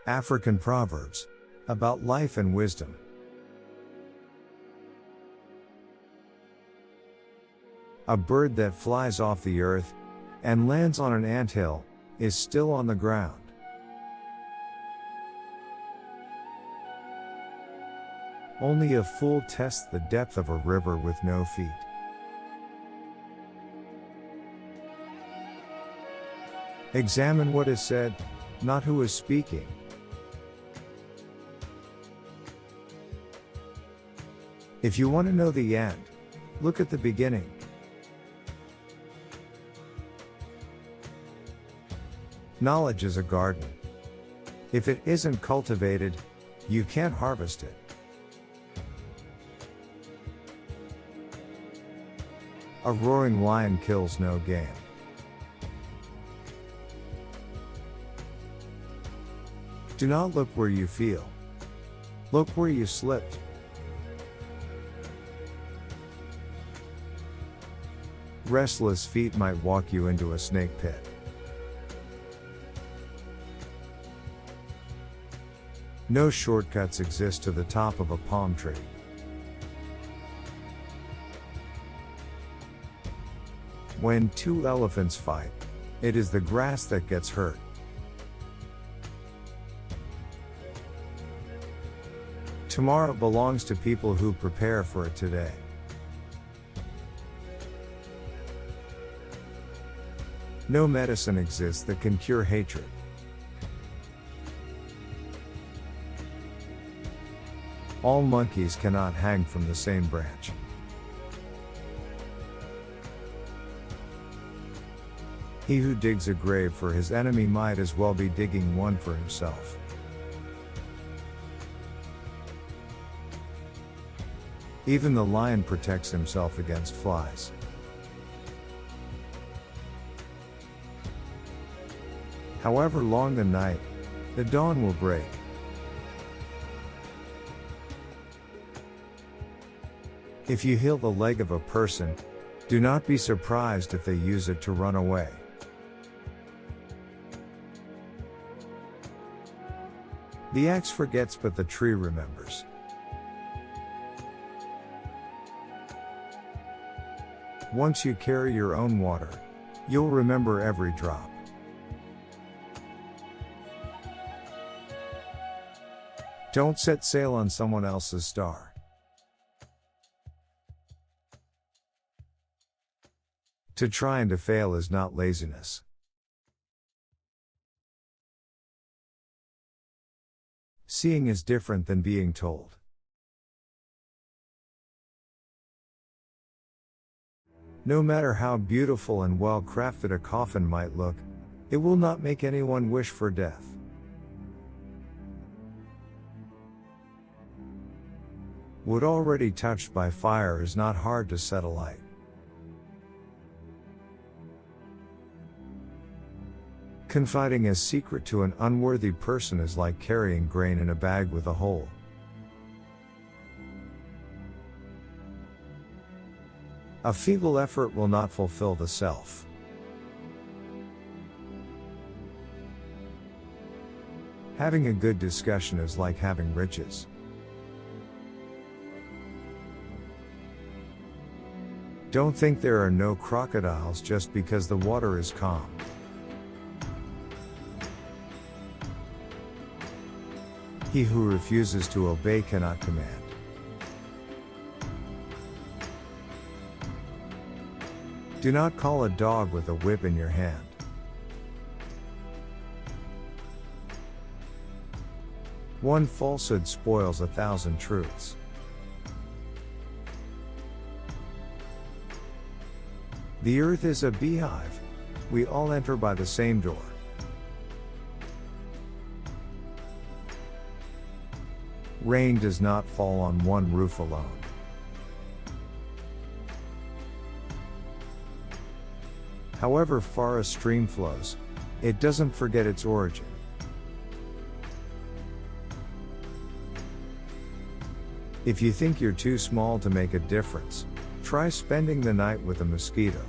African Proverbs about life and wisdom. A bird that flies off the earth and lands on an anthill is still on the ground. Only a fool tests the depth of a river with no feet. Examine what is said, not who is speaking. If you want to know the end, look at the beginning. Knowledge is a garden. If it isn't cultivated, you can't harvest it. A roaring lion kills no game. Do not look where you feel. Look where you slipped. Restless feet might walk you into a snake pit. No shortcuts exist to the top of a palm tree. When two elephants fight, it is the grass that gets hurt. Tomorrow belongs to people who prepare for it today. No medicine exists that can cure hatred. All monkeys cannot hang from the same branch. He who digs a grave for his enemy might as well be digging one for himself. Even the lion protects himself against flies. However long the night, the dawn will break. If you heal the leg of a person, do not be surprised if they use it to run away. The axe forgets, but the tree remembers. Once you carry your own water, you'll remember every drop. Don't set sail on someone else's star. To try and to fail is not laziness. Seeing is different than being told. No matter how beautiful and well crafted a coffin might look, it will not make anyone wish for death. Wood already touched by fire is not hard to set alight. Confiding a secret to an unworthy person is like carrying grain in a bag with a hole. A feeble effort will not fulfill the self. Having a good discussion is like having riches. Don't think there are no crocodiles just because the water is calm. He who refuses to obey cannot command. Do not call a dog with a whip in your hand. One falsehood spoils 1,000 truths. The earth is a beehive. We all enter by the same door. Rain does not fall on one roof alone. However far a stream flows, it doesn't forget its origin. If you think you're too small to make a difference, try spending the night with a mosquito.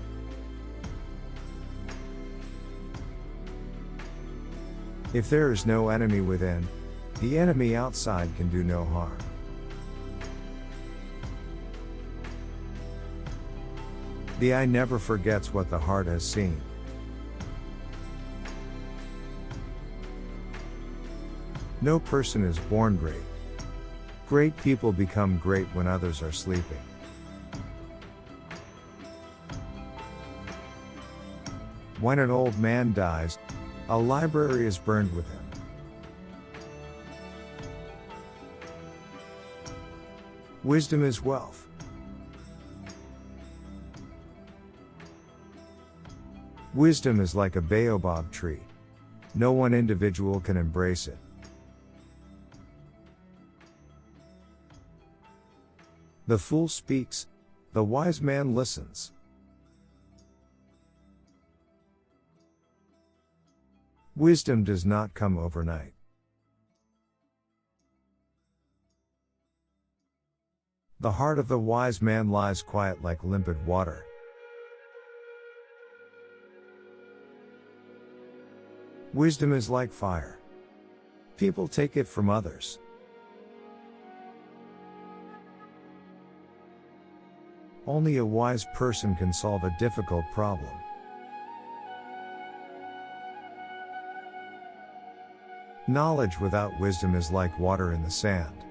If there is no enemy within, the enemy outside can do no harm. The eye never forgets what the heart has seen. No person is born great. Great people become great when others are sleeping. When an old man dies, a library is burned with him. Wisdom is wealth. Wisdom is like a baobab tree. No one individual can embrace it. The fool speaks, the wise man listens. Wisdom does not come overnight. The heart of the wise man lies quiet like limpid water. Wisdom is like fire. People take it from others. Only a wise person can solve a difficult problem. Knowledge without wisdom is like water in the sand.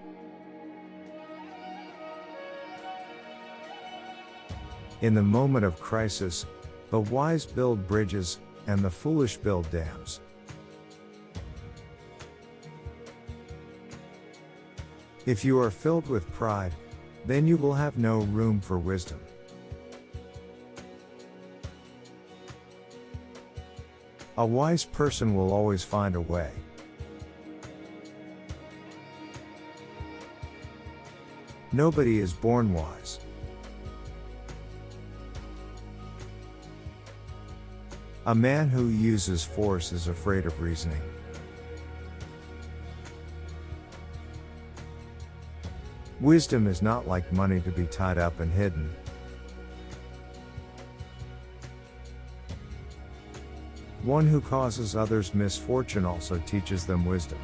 In the moment of crisis, the wise build bridges, and the foolish build dams. If you are filled with pride, then you will have no room for wisdom. A wise person will always find a way. Nobody is born wise. A man who uses force is afraid of reasoning. Wisdom is not like money to be tied up and hidden. One who causes others misfortune also teaches them wisdom.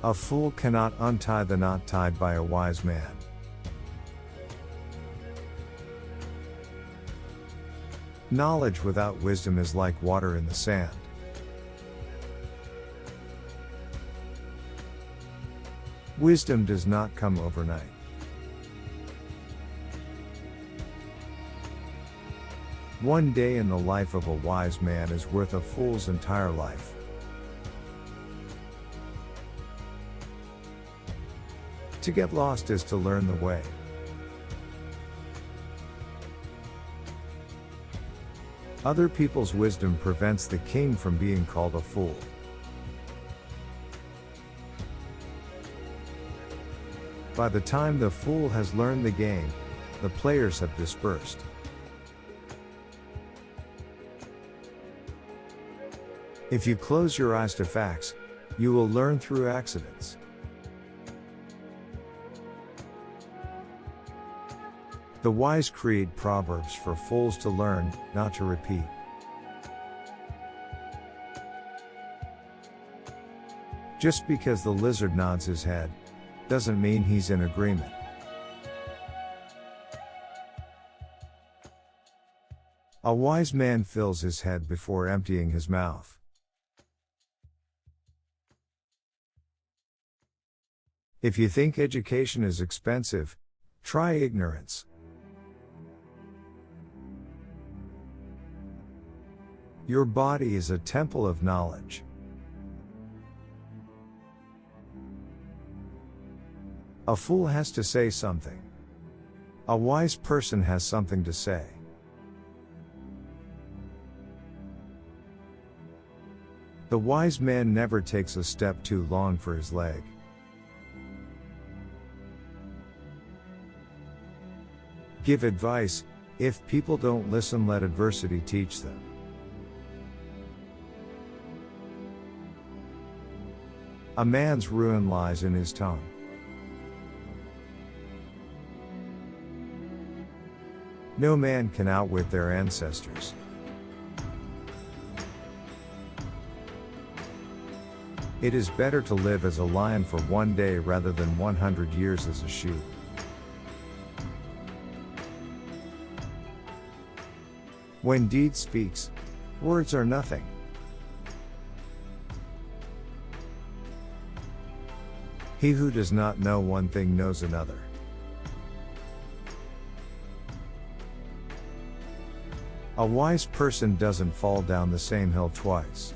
A fool cannot untie the knot tied by a wise man. Knowledge without wisdom is like water in the sand. Wisdom does not come overnight. One day in the life of a wise man is worth a fool's entire life. To get lost is to learn the way. Other people's wisdom prevents the king from being called a fool. By the time the fool has learned the game, the players have dispersed. If you close your eyes to facts, you will learn through accidents. The wise create proverbs for fools to learn, not to repeat. Just because the lizard nods his head, doesn't mean he's in agreement. A wise man fills his head before emptying his mouth. If you think education is expensive, try ignorance. Your body is a temple of knowledge. A fool has to say something. A wise person has something to say. The wise man never takes a step too long for his leg. Give advice. If people don't listen, let adversity teach them. A man's ruin lies in his tongue. No man can outwit their ancestors. It is better to live as a lion for 1 day rather than 100 years as a sheep. When deed speaks, words are nothing. He who does not know one thing knows another. A wise person doesn't fall down the same hill twice.